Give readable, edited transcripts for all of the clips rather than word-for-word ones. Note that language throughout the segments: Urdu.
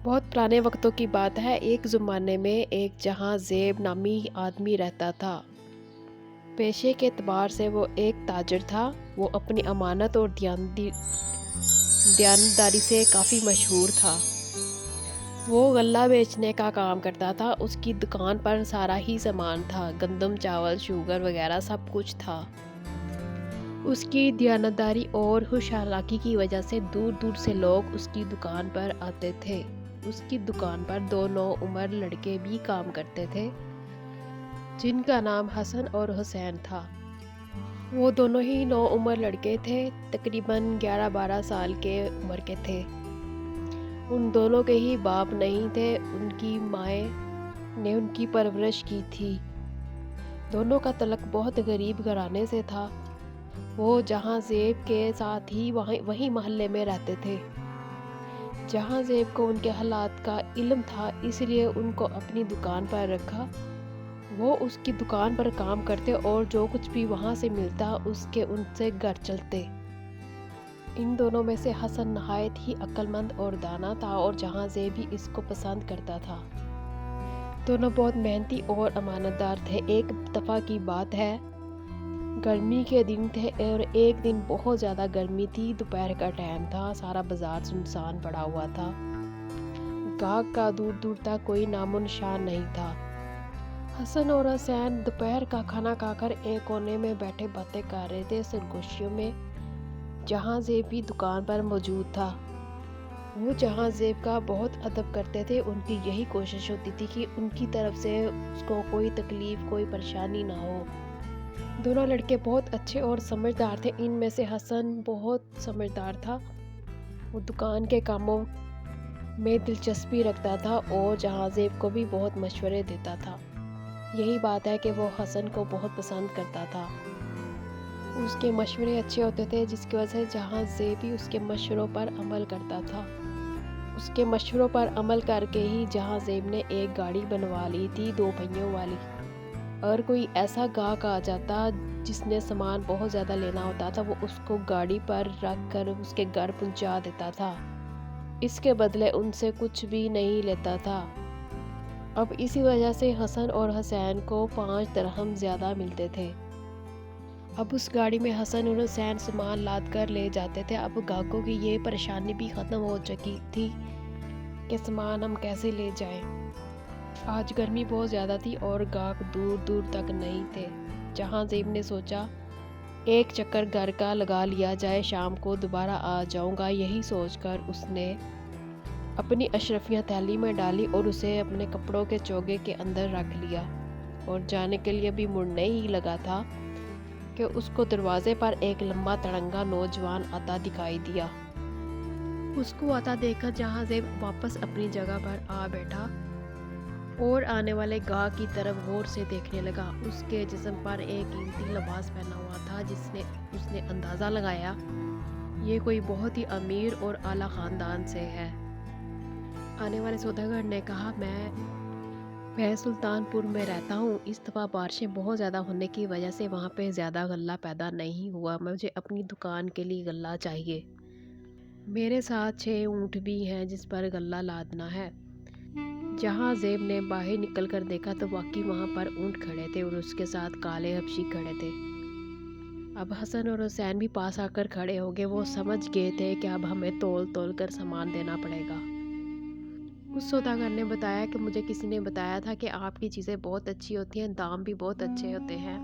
بہت پرانے وقتوں کی بات ہے۔ ایک زمانے میں ایک جہاں زیب نامی آدمی رہتا تھا۔ پیشے کے اعتبار سے وہ ایک تاجر تھا۔ وہ اپنی امانت اور دیانتداری سے کافی مشہور تھا۔ وہ غلہ بیچنے کا کام کرتا تھا۔ اس کی دکان پر سارا ہی سامان تھا، گندم، چاول، شوگر وغیرہ سب کچھ تھا۔ اس کی دیانتداری اور ہوش چالاکی کی وجہ سے دور دور سے لوگ اس کی دکان پر آتے تھے۔ اس کی دکان پر دو نوعمر لڑکے بھی کام کرتے تھے جن کا نام حسن اور حسین تھا۔ وہ دونوں ہی نوعمر لڑکے تھے، تقریباً 11-12 سال کے عمر کے تھے۔ ان دونوں کے ہی باپ نہیں تھے، ان کی مائیں نے ان کی پرورش کی تھی۔ دونوں کا تعلق بہت غریب گھرانے سے تھا۔ وہ جہاں زیب کے ساتھ ہی وہی محلے میں رہتے تھے۔ جہاں زیب کو ان کے حالات کا علم تھا، اس لیے ان کو اپنی دکان پر رکھا۔ وہ اس کی دکان پر کام کرتے اور جو کچھ بھی وہاں سے ملتا ان سے گھر چلتے۔ ان دونوں میں سے حسن نہایت ہی عقل مند اور دانا تھا اور جہاں زیب بھی اس کو پسند کرتا تھا۔ دونوں بہت محنتی اور امانت دار تھے۔ ایک دفعہ کی بات ہے، گرمی کے دن تھے اور ایک دن بہت زیادہ گرمی تھی۔ دوپہر کا ٹائم تھا، سارا بازار سنسان پڑا ہوا تھا۔ گاہک کا دور دور تک کوئی نام و نشان نہیں تھا۔ حسن اور حسین دوپہر کا کھانا کھا کر ایک کونے میں بیٹھے باتیں کر رہے تھے سرگوشیوں میں۔ جہاں زیب بھی دکان پر موجود تھا۔ وہ جہاں زیب کا بہت ادب کرتے تھے۔ ان کی یہی کوشش ہوتی تھی کہ ان کی طرف سے اس کو کوئی تکلیف، کوئی پریشانی نہ ہو۔ دونوں لڑکے بہت اچھے اور سمجھدار تھے۔ ان میں سے حسن بہت سمجھدار تھا۔ وہ دکان کے کاموں میں دلچسپی رکھتا تھا اور جہاں زیب کو بھی بہت مشورے دیتا تھا۔ یہی بات ہے کہ وہ حسن کو بہت پسند کرتا تھا۔ اس کے مشورے اچھے ہوتے تھے، جس کی وجہ سے جہاں زیب بھی اس کے مشوروں پر عمل کرتا تھا۔ اس کے مشوروں پر عمل کر کے ہی جہاں زیب نے ایک گاڑی بنوا لی تھی، 2 پہیوں والی۔ اور کوئی ایسا گاہک آ جاتا جس نے سامان بہت زیادہ لینا ہوتا تھا، وہ اس کو گاڑی پر رکھ کر اس کے گھر پہنچا دیتا تھا۔ اس کے بدلے ان سے کچھ بھی نہیں لیتا تھا۔ اب اسی وجہ سے حسن اور حسین کو 5 درہم زیادہ ملتے تھے۔ اب اس گاڑی میں حسن اور حسین سامان لاد کر لے جاتے تھے۔ اب گاہکوں کی یہ پریشانی بھی ختم ہو چکی تھی کہ سامان ہم کیسے لے جائیں۔ آج گرمی بہت زیادہ تھی اور گاہک دور دور تک نہیں تھے۔ جہاں زیب نے سوچا ایک چکر گھر کا لگا لیا جائے، شام کو دوبارہ آ جاؤں گا۔ یہی سوچ کر اس نے اپنی اشرفیاں تھیلی میں ڈالی اور اسے اپنے کپڑوں کے چوگے کے اندر رکھ لیا اور جانے کے لیے بھی مڑنے ہی لگا تھا کہ اس کو دروازے پر ایک لمبا تڑنگا نوجوان آتا دکھائی دیا۔ اس کو آتا دیکھ کر جہاں زیب واپس اپنی جگہ پر آ بیٹھا اور آنے والے گاہک کی طرف غور سے دیکھنے لگا۔ اس کے جسم پر ایک قیمتی لباس پہنا ہوا تھا جس نے اس نے اندازہ لگایا یہ کوئی بہت ہی امیر اور اعلیٰ خاندان سے ہے۔ آنے والے سوداگر نے کہا، میں سلطان پور میں رہتا ہوں۔ اس دفعہ بارشیں بہت زیادہ ہونے کی وجہ سے وہاں پہ زیادہ غلہ پیدا نہیں ہوا۔ مجھے اپنی دکان کے لیے غلہ چاہیے۔ میرے ساتھ 6 اونٹ بھی ہیں جس پر غلہ لادنا ہے۔ جہاں زیب نے باہر نکل کر دیکھا تو واقعی وہاں پر اونٹ کھڑے تھے اور اس کے ساتھ کالے حبشی کھڑے تھے۔ اب حسن اور حسین بھی پاس آ کر کھڑے ہو گئے۔ وہ سمجھ گئے تھے کہ اب ہمیں تول تول کر سامان دینا پڑے گا۔ اس سوداگر نے بتایا کہ مجھے کسی نے بتایا تھا کہ آپ کی چیزیں بہت اچھی ہوتی ہیں، دام بھی بہت اچھے ہوتے ہیں۔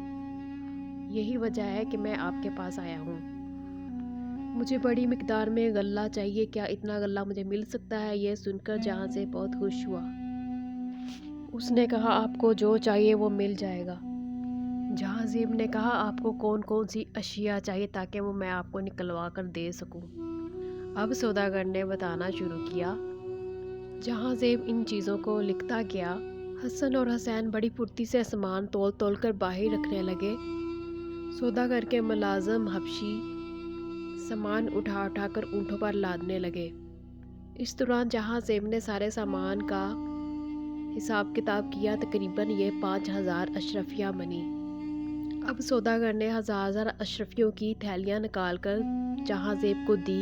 یہی وجہ ہے کہ میں آپ کے پاس آیا ہوں۔ مجھے بڑی مقدار میں غلہ چاہیے، کیا اتنا غلہ مجھے مل سکتا ہے؟ یہ سن کر جہاں زیب بہت خوش ہوا۔ اس نے کہا، آپ کو جو چاہیے وہ مل جائے گا۔ جہاں زیب نے کہا، آپ کو کون کون سی اشیاء چاہیے تاکہ وہ میں آپ کو نکلوا کر دے سکوں؟ اب سوداگر نے بتانا شروع کیا۔ جہاں زیب ان چیزوں کو لکھتا گیا۔ حسن اور حسین بڑی پھرتی سے سامان تول تول کر باہر رکھنے لگے۔ سوداگر کے ملازم حبشی سامان اٹھا اٹھا کر اونٹوں پر لادنے لگے۔ اس دوران جہاں زیب نے سارے سامان کا حساب کتاب کیا، تقریباً یہ 5000 اشرفیاں بنی۔ اب سوداگر نے 1000 اشرفیوں کی تھیلیاں نکال کر جہاں زیب کو دی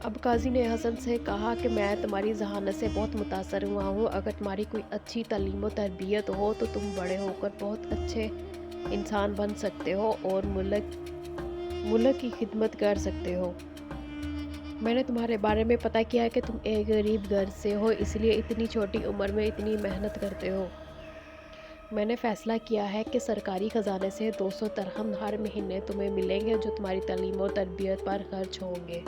اب قاضی نے حسن سے کہا کہ میں تمہاری ذہانت سے بہت متاثر ہوا ہوں، اگر تمہاری کوئی اچھی تعلیم و تربیت ہو تو تم بڑے ہو کر بہت اچھے انسان بن سکتے ہو اور ملک کی خدمت کر سکتے ہو۔ میں نے تمہارے بارے میں پتہ کیا کہ تم ایک غریب گھر سے ہو، اس لیے اتنی چھوٹی عمر میں اتنی محنت کرتے ہو۔ میں نے فیصلہ کیا ہے کہ سرکاری خزانے سے 200 درہم ہر مہینے تمہیں ملیں گے جو تمہاری تعلیم و تربیت پر خرچ ہوں گے۔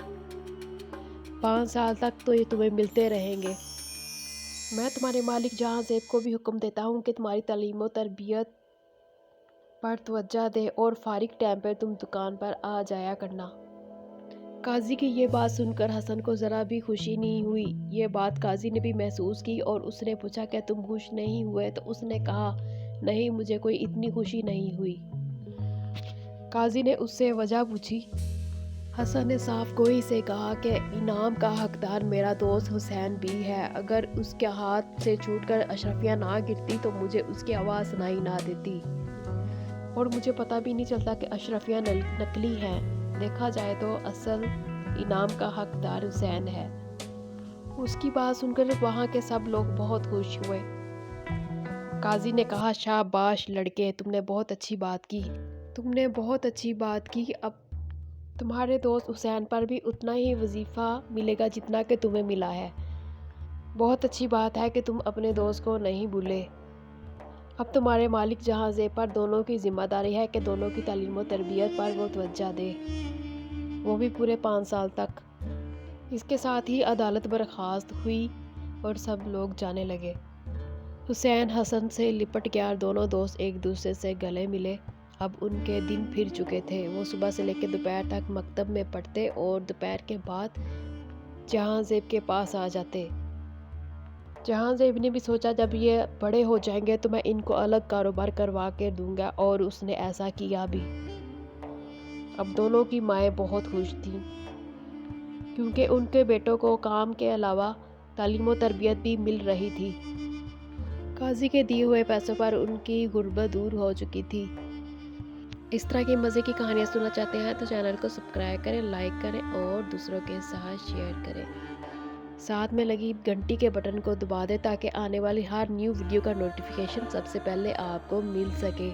5 سال تک تو یہ تمہیں ملتے رہیں گے۔ میں تمہارے مالک جہاں زیب کو بھی حکم دیتا ہوں کہ تمہاری تعلیم و تربیت پر توجہ دے اور فارغ ٹائم پر تم دکان پر آ جایا کرنا۔ قاضی کی یہ بات سن کر حسن کو ذرا بھی خوشی نہیں ہوئی۔ یہ بات قاضی نے بھی محسوس کی اور اس نے پوچھا کہ تم خوش نہیں ہوئے؟ تو اس نے کہا نہیں، مجھے کوئی اتنی خوشی نہیں ہوئی۔ قاضی نے اس سے وجہ پوچھی۔ حسن نے صاف گوئی سے کہا کہ انعام کا حقدار میرا دوست حسین بھی ہے، اگر اس کے ہاتھ سے چھوٹ کر اشرفیہ نہ گرتی تو مجھے اس کی آواز سنائی نہ دیتی، اور مجھے پتہ بھی نہیں چلتا کہ اشرفیہ نقلی ہیں۔ دیکھا جائے تو اصل انعام کا حقدار حسین ہے۔ اس کی بات سن کر وہاں کے سب لوگ بہت خوش ہوئے۔ قاضی نے کہا شاباش لڑکے، تم نے بہت اچھی بات کی، تم نے بہت اچھی بات کی۔ اب تمہارے دوست حسین پر بھی اتنا ہی وظیفہ ملے گا جتنا کہ تمہیں ملا ہے۔ بہت اچھی بات ہے کہ تم اپنے دوست کو نہیں بھولے۔ اب تمہارے مالک جہاں زیب پر دونوں کی ذمہ داری ہے کہ دونوں کی تعلیم و تربیت پر وہ توجہ دے، وہ بھی پورے 5 سال تک۔ اس کے ساتھ ہی عدالت برخاست ہوئی اور سب لوگ جانے لگے۔ حسین حسن سے لپٹ گیا اور دونوں دوست ایک دوسرے سے گلے ملے۔ اب ان کے دن پھر چکے تھے۔ وہ صبح سے لے کے دوپہر تک مکتب میں پڑھتے اور دوپہر کے بعد جہاں زیب کے پاس آ جاتے۔ جہاں زیب نے بھی سوچا جب یہ بڑے ہو جائیں گے تو میں ان کو الگ کاروبار کروا کے دوں گا، اور اس نے ایسا کیا بھی۔ اب دونوں کی مائیں بہت خوش تھیں، کیونکہ ان کے بیٹوں کو کام کے علاوہ تعلیم و تربیت بھی مل رہی تھی۔ قاضی کے دیے ہوئے پیسوں پر ان کی غربت دور ہو چکی تھی۔ اس طرح کی مزے کی کہانیاں سننا چاہتے ہیں تو چینل کو سبسکرائب کریں، لائک کریں اور دوسروں کے ساتھ شیئر کریں۔ ساتھ میں لگی گھنٹی کے بٹن کو دبا دیں تاکہ آنے والی ہر نیو ویڈیو کا نوٹیفیکیشن سب سے پہلے آپ کو مل سکے۔